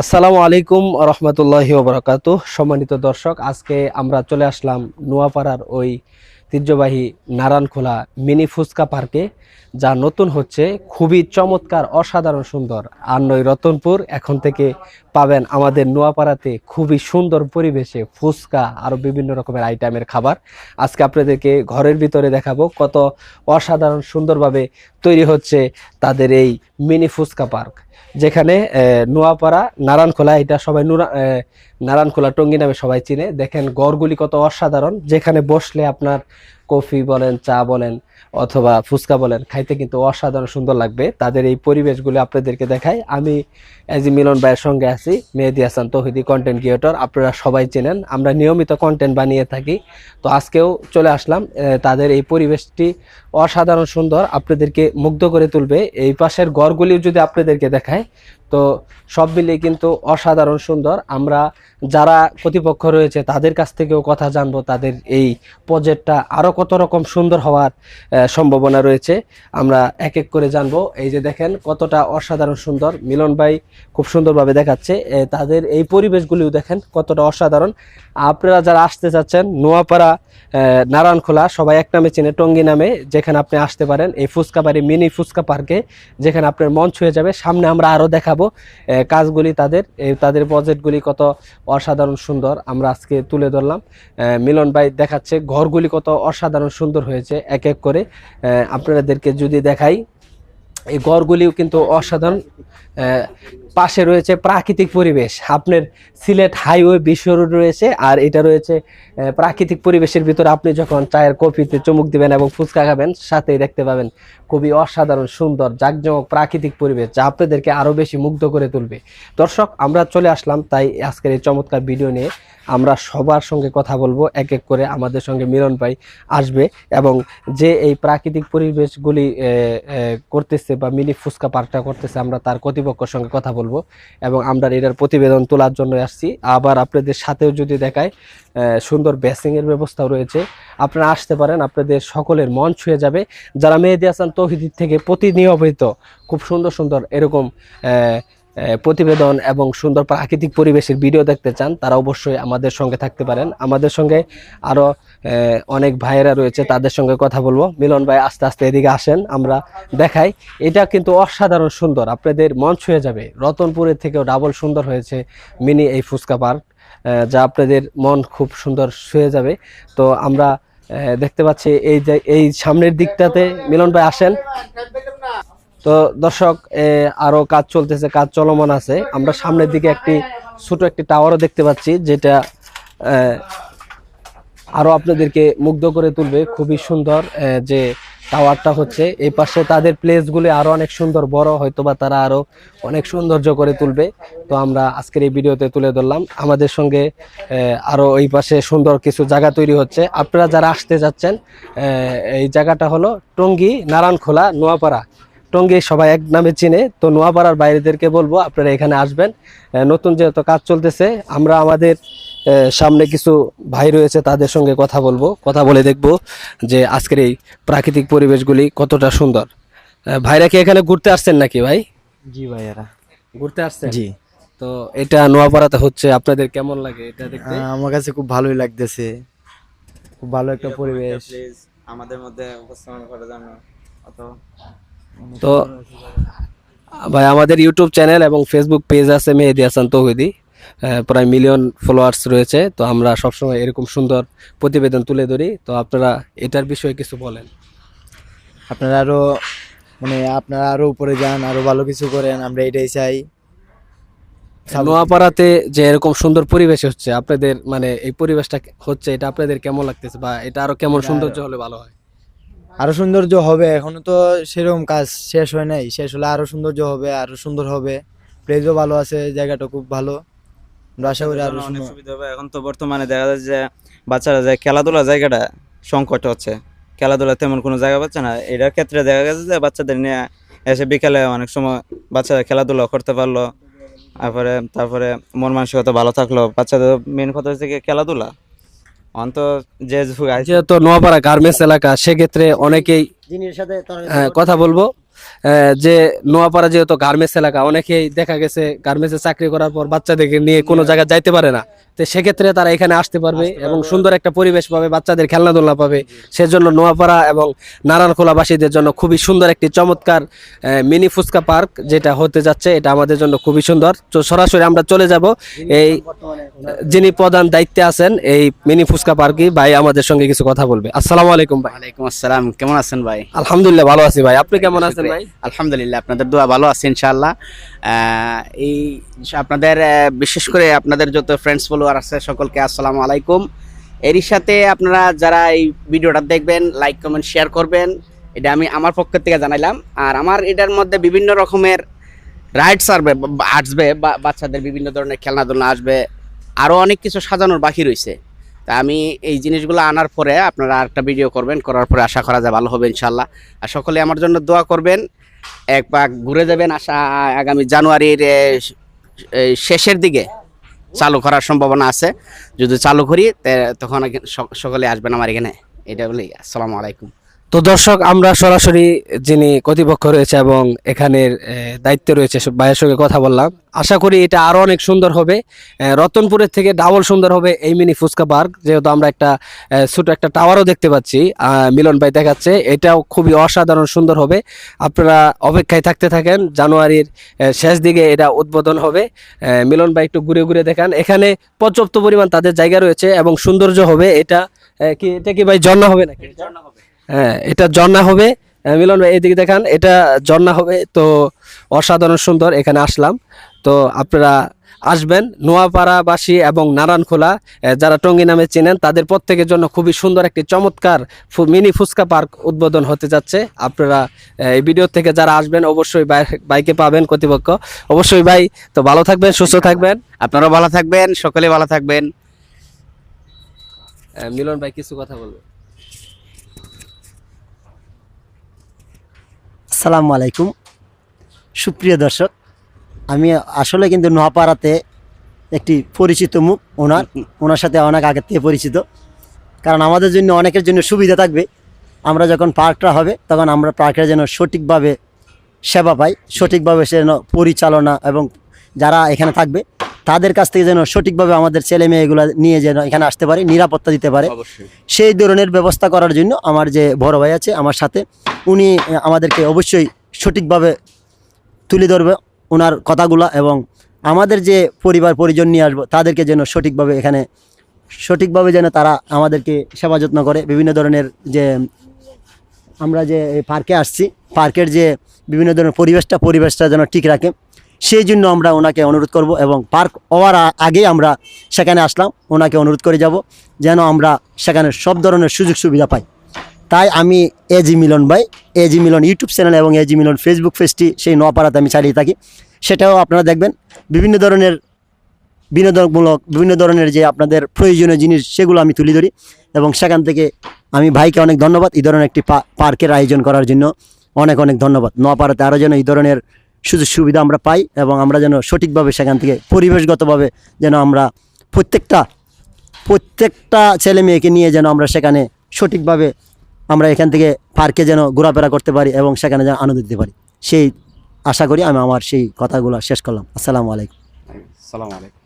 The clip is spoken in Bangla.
আসসালামু আলাইকুম রহমতুল্লাহি ওবরাকাতুহ। সম্মানিত দর্শক, আজকে আমরা চলে আসলাম নোয়াপাড়ার ওই ঐতিহ্যবাহী নারায়ণখোলা মিনি ফুচকা পার্কে, যা নতুন হচ্ছে। খুবই চমৎকার, অসাধারণ সুন্দর। আর নয় রতনপুর, এখন থেকে পাবেন আমাদের নোয়াপাড়াতে খুবই সুন্দর পরিবেশে ফুচকা আরও বিভিন্ন রকমের আইটেমের খাবার। আজকে আপনাদেরকে ঘরের ভিতরে দেখাবো কত অসাধারণ সুন্দরভাবে তৈরি হচ্ছে তাদের এই মিনি ফুচকা পার্ক, যেখানে নোয়াপাড়া নারায়ণখোলা, এটা সবাই নারায়ণখোলা টঙ্গী নামে সবাই চিনে। দেখেন ঘরগুলি কত অসাধারণ, যেখানে বসলে আপনার কফি বলেন, চা বলেন অথবা ফুচকা বলেন, খাইতে কিন্তু অসাধারণ সুন্দর লাগবে। তাদের এই পরিবেশগুলি আপনাদেরকে দেখাই। আমি এজি মিলন ভাইয়ের সঙ্গে আছি, মেহেদি হাসান তৌহিদি, কন্টেন্ট ক্রিয়েটর। আপনারা সবাই চেনেন, আমরা নিয়মিত কন্টেন্ট বানিয়ে থাকি। তো আজকেও চলে আসলাম। তাদের এই পরিবেশটি অসাধারণ সুন্দর, আপনাদেরকে মুগ্ধ করে তুলবে। এই পাশের ঘরগুলিও যদি আপনাদেরকে দেখায়, তো সব মিলিয়ে কিন্তু অসাধারণ সুন্দর। আমরা যারা কর্তৃপক্ষ রয়েছে তাদের কাছ থেকেও কথা জানবো, তাদের এই প্রজেক্টটা আরো কত রকম সুন্দর হওয়ার সম্ভাবনা রয়েছে। আমরা এক এক করে জানবো। এই যে দেখেন কতটা অসাধারণ সুন্দর, মিলন ভাই খুব সুন্দরভাবে দেখাচ্ছে। তাদের এই পরিবেশগুলিও দেখেন কতটা অসাধারণ। আপনারা যারা আসতে চাচ্ছেন নোয়াপাড়া নারায়ণখোলা, সবাই এক নামে চেনে, টঙ্গী নামে, যেখানে আপনি আসতে পারেন এই ফুচকা বাড়ি মিনি ফুচকা পার্কে, যেখানে আপনার মন ছুঁয়ে যাবে। সামনে আমরা আরো দেখাবো কাজগুলি, তাদের প্রজেক্টগুলি কত অসাধারণ সুন্দর আমরা আজকে তুলে ধরলাম। মিলন ভাই দেখাচ্ছে ঘরগুলি কত অসাধারণ সুন্দর হয়েছে এক এক করে। আপনাদেরকে যদি দেখাই, এই ঘরগুলিও কিন্তু অসাধারণ। পাশে রয়েছে প্রাকৃতিক পরিবেশ, আপনার সিলেট হাইওয়ে বিশ্ব রোড রয়েছে, আর এটা রয়েছে প্রাকৃতিক পরিবেশের ভিতরে। আপনি যখন চায়ের কফিতে চুমুক দিবেন এবং ফুচকা খাবেন, সাথেই দেখতে পাবেন খুবই অসাধারণ সুন্দর জাঁকজমক প্রাকৃতিক পরিবেশ, যা আপনাদেরকে আরও বেশি মুগ্ধ করে তুলবে। দর্শক, আমরা চলে আসলাম তাই আজকের এই চমৎকার ভিডিও নিয়ে। আমরা সবার সঙ্গে কথা বলবো এক এক করে। আমাদের সঙ্গে মিলন ভাই আসবে এবং যে এই প্রাকৃতিক পরিবেশগুলি করতেছে বা মিনি ফুচকা পার্কটা করতেছে, আমরা তার কর্তৃপক্ষের সঙ্গে কথা বলবো এবং আমরা এটার প্রতিবেদন তোলার জন্য আসছি। আবার আপনাদের সাথেও যদি দেখায়, সুন্দর বেসিংয়ের ব্যবস্থাও রয়েছে। আপনারা আসতে পারেন, আপনাদের সকলের মন ছুঁয়ে যাবে। যারা মেহেদি হাসান তৌহিদি থেকে প্রতিনিয়মিত খুব সুন্দর সুন্দর এরকম প্রতিবেদন এবং সুন্দর প্রাকৃতিক পরিবেশের ভিডিও দেখতে চান, তারা অবশ্যই আমাদের সঙ্গে থাকতে পারেন। আমাদের সঙ্গে আরো অনেক ভাইয়েরা রয়েছে, তাদের সঙ্গে কথা বলবো। মিলন ভাই আস্তে আস্তে এদিকে আসেন, আমরা দেখাই। এটা কিন্তু অসাধারণ সুন্দর, আপনাদের মন ছুঁয়ে যাবে। রতনপুরের থেকেও ডাবল সুন্দর হয়েছে মিনি এই ফুচকা পার্ক, যা আপনাদের মন খুব সুন্দর ছুঁয়ে যাবে। তো আমরা দেখতে পাচ্ছি এই যে এই সামনের দিকটাতে, মিলন ভাই আসেন। তো দর্শক, আরো কাজ চলতেছে, কাজ চলমান আছে। আমরা সামনের দিকে ছোট একটি টাওয়ারও দেখতে পাচ্ছি, যেটা আরো আপনাদেরকে মুগ্ধ করে তুলবে। খুবই সুন্দর যে টাওয়ারটা হচ্ছে। এই পাশে তাদের প্লেসগুলি আরো অনেক সুন্দর, বড়, হয়তোবা তারা আরো অনেক সৌন্দর্য করে তুলবে। তো আমরা আজকের এই ভিডিওতে তুলে ধরলাম। আমাদের সঙ্গে আরো এই পাশে সুন্দর কিছু জায়গা তৈরি হচ্ছে। আপনারা যারা আসতে যাচ্ছেন, এই জায়গাটা হলো টঙ্গী নারায়ণখোলা নোয়াপাড়া। টঙ্গী সবাই এক নামে চিনে। তো নোয়াপাড়ার বাইরেদেরকে বলবো আপনারা এখানে আসবেন। নতুন যেহেতু কাজ চলতেছে, আমরা আমাদের সামনে কিছু ভাই রয়েছে, তাদের সঙ্গে কথা বলবো, কথা বলে দেখবো যে আজকের এই প্রাকৃতিক পরিবেশগুলি কতটা সুন্দর। ভাইরা কি এখানে ঘুরতে আসছেন নাকি ভাই? জি ভাইয়ারা, ঘুরতে আসছেন? জি। তো এটা নোয়াপাড়াতে হচ্ছে, আপনাদের কেমন লাগে এটা দেখতে? আমার কাছে খুব ভালোই লাগতেছে, খুব ভালো একটা এরকম পরিবেশ। প্লেস আমাদের মধ্যে উপস্থাপন করার জন্য অত তো ভাই, আমাদের ইউটিউব চ্যানেল এবং ফেসবুক পেজ আছে মেহেদি হাসান তৌহিদি, প্রায় মিলিয়ন ফলোয়ার্স রয়েছে। তো আমরা সবসময় এরকম সুন্দর প্রতিবেদন তুলে ধরি। তো আপনারা এটার বিষয়ে কিছু বলেন। আপনারা আরো আপনারা আরো উপরে যান, আরো ভালো কিছু করেন, আমরা এটাই চাই। নোয়াপাড়াতে যে এরকম সুন্দর পরিবেশ হচ্ছে, আপনাদের এই পরিবেশটা হচ্ছে, এটা আপনাদের কেমন লাগতেছে, বা এটা আরো কেমন সৌন্দর্য হলে ভালো হয়? আরো সৌন্দর্য হবে, এখনো তো সেরকম কাজ শেষ হয় নাই, শেষ হলে আরো সৌন্দর্য হবে, আরো সুন্দর হবে। প্লেসও ভালো আছে, জায়গাটা খুব ভালো। আমরা আশা করি আরো অনেক সুবিধা হবে। এখন তো বর্তমানে দেখা যাচ্ছে যে বাচ্চারা যায় খেলাধুলা, জায়গাটা সংকট হচ্ছে, খেলাধুলা তেমন কোনো জায়গা পাচ্ছে না। এটার ক্ষেত্রে দেখা গেছে যে বাচ্চাদের নিয়ে এসে বিকালে অনেক সময় বাচ্চারা খেলাধুলা করতে পারলো, তারপরে মন মানসিকতা ভালো থাকলো। বাচ্চাদের মেন কথা হচ্ছে কি খেলাধুলা। অন্ত যেহেতু নোয়াপাড়া গার্মেন্টস এলাকা, সেক্ষেত্রে অনেকেই কথা বলবো। যে নোয়াপাড়া যেহেতু গার্মেন্টস এলাকা, অনেকেই দেখা গেছে গার্মেন্টসে চাকরি করার পর বাচ্চাদেরকে নিয়ে কোনো জায়গায় যাইতে পারে না, তো সেক্ষেত্রে তারা এখানে আসতে পারবে এবং সুন্দর একটা পরিবেশ পাবে, বাচ্চাদের খেলনাধুলা পাবে। সেজন্য নোয়াপাড়া এবং নারায়ণখোলাবাসীদের জন্য খুবই সুন্দর একটি চমৎকার মিনি ফুচকা পার্ক যেটা হতে যাচ্ছে, এটা আমাদের জন্য খুবই সুন্দর। তো সরাসরি আমরা চলে যাব এই যিনি প্রধান দায়িত্বে আছেন এই মিনি ফুচকা পার্কে, ভাই আমাদের সঙ্গে কিছু কথা বলবে। আসসালামু আলাইকুম ভাই। ওয়ালাইকুম আসসালাম, কেমন আছেন ভাই? আলহামদুলিল্লাহ ভালো আছি ভাই, আপনি কেমন আছেন ভাই? আলহামদুলিল্লাহ, আপনাদের দোয়া ভালো আছে ইনশাআল্লাহ। এই আপনাদের বিশেষ করে আপনাদের যত ফ্রেন্ডস ফলোয়ার আছে সকলকে আসসালামু আলাইকুম। এরই সাথে আপনারা যারা এই ভিডিওটা দেখবেন লাইক কমেন্ট শেয়ার করবেন, এটা আমি আমার পক্ষ থেকে জানাইলাম। আর আমার এটার মধ্যে বিভিন্ন রকমের রাইডস আসবে বাচ্চাদের বিভিন্ন ধরনের খেলনাধুলা আসবে, আরও অনেক কিছু সাজানোর বাকি রয়েছে। তা আমি এই জিনিসগুলো আনার পরে আপনারা আরেকটা ভিডিও করবেন, করার পরে আশা করা যায় ভালো হবে ইনশাল্লাহ। আর সকলে আমার জন্য দোয়া করবেন, এক পাক ঘুরে যাবেন। আগামী জানুয়ারির শেষের দিকে চালু করার সম্ভাবনা আছে। যদি চালু করি তখন সকলে আসবেন আমার এখানে। এটা বলেই আসসালামু আলাইকুম। তো দর্শক, আমরা সরাসরি যিনি কর্তৃপক্ষ রয়েছে এবং এখানের দায়িত্বে রয়েছে ভাইয়ের সঙ্গে কথা বললাম। আশা করি এটা আরো অনেক সুন্দর হবে, রতনপুরের থেকে ডাবল সুন্দর হবে এই মিনি ফুচকা পার্ক। যেহেতু আমরা একটা ছোট একটা টাওয়ারও দেখতে পাচ্ছি, মিলন ভাই দেখাচ্ছে, এটাও খুবই অসাধারণ সুন্দর হবে। আপনারা অপেক্ষায় থাকতে থাকেন, জানুয়ারির শেষ দিকে এটা উদ্বোধন হবে। মিলন ভাই একটু ঘুরে ঘুরে দেখান, এখানে পর্যাপ্ত পরিমাণ তাদের জায়গা রয়েছে এবং সৌন্দর্য হবে। এটা কি ভাই ঝর্ণা হবে নাকি? হ্যাঁ, এটা ঝর্ণা হবে। মিলন ভাই এদিকে দেখান, এটা ঝর্ণা হবে। তো অসাধারণ সুন্দর, এখানে আসলাম। তো আপনারা আসবেন, নোয়াপাড়াবাসী এবং নারায়ণখোলা যারা টঙ্গী নামে চেনেন তাদের প্রত্যেকের জন্য খুবই সুন্দর একটি চমৎকার মিনি ফুচকা পার্ক উদ্বোধন হতে যাচ্ছে। আপনারা এই ভিডিও থেকে যারা আসবেন অবশ্যই বাইকে পাবেন কর্তৃপক্ষ। অবশ্যই ভাই, তো ভালো থাকবেন, সুস্থ থাকবেন। আপনারাও ভালো থাকবেন, সকলে ভালো থাকবেন। মিলন ভাই কিছু কথা বলবেন। আসসালামু আলাইকুম সুপ্রিয় দর্শক, আমি আসলে কিন্তু নোয়াপাড়াতে একটি পরিচিত মুখ, ওনার সাথে অনেক আগের থেকে পরিচিত। কারণ আমাদের জন্য অনেকের জন্য সুবিধা থাকবে, আমরা যখন পার্কটা হবে তখন আমরা পার্কের যেন সঠিকভাবে সেবা পাই, সঠিকভাবে সে যেন পরিচালনা এবং যারা এখানে থাকবে তাদের কাছ থেকে যেন সঠিকভাবে আমাদের ছেলে মেয়েগুলো নিয়ে যেন এখানে আসতে পারে, নিরাপত্তা দিতে পারে, সেই ধরনের ব্যবস্থা করার জন্য আমার যে বড় ভাই আছে আমার সাথে, উনি আমাদেরকে অবশ্যই সঠিকভাবে তুলে ধরবে ওনার কথাগুলো, এবং আমাদের যে পরিবার পরিজন নিয়ে আসবো তাদেরকে যেন সঠিকভাবে যেন তারা আমাদেরকে সেবা যত্ন করে। বিভিন্ন ধরনের যে আমরা যে এই পার্কে আসছি, পার্কের যে বিভিন্ন ধরনের পরিবেশটা যেন ঠিক রাখে, সেই জন্য আমরা ওনাকে অনুরোধ করব। এবং পার্ক হওয়ার আগেই আমরা সেখানে আসলাম, ওনাকে অনুরোধ করে যাব যেন আমরা সেখানে সব ধরনের সুযোগ সুবিধা পাই। তাই আমি এজি মিলন ভাই, এজি মিলন ইউটিউব চ্যানেল এবং এজি মিলন ফেসবুক পেজটি সেই নোয়াপাড়াতে আমি চালিয়ে থাকি, সেটাও আপনারা দেখবেন। বিভিন্ন ধরনের বিনোদনমূলক বিভিন্ন ধরনের যে আপনাদের প্রয়োজনীয় জিনিস সেগুলো আমি তুলে ধরি, এবং সেখান থেকে আমি ভাইকে অনেক ধন্যবাদ এই ধরনের একটি পার্কের আয়োজন করার জন্য। অনেক অনেক ধন্যবাদ। নোয়াপাড়াতে আরও যেন এই ধরনের সুযোগ সুবিধা আমরা পাই এবং আমরা যেন সঠিকভাবে সেখান থেকে পরিবেশগতভাবে যেন আমরা প্রত্যেকটা ছেলে মেয়েকে নিয়ে যেন আমরা সেখানে সঠিকভাবে আমরা এখান থেকে পার্কে যেন ঘোরাফেরা করতে পারি এবং সেখানে যেন আনন্দ দিতে পারি, সেই আশা করি আমি আমার সেই কথাগুলো শেষ করলাম। আসসালামু আলাইকুম। আসসালামু আলাইকুম।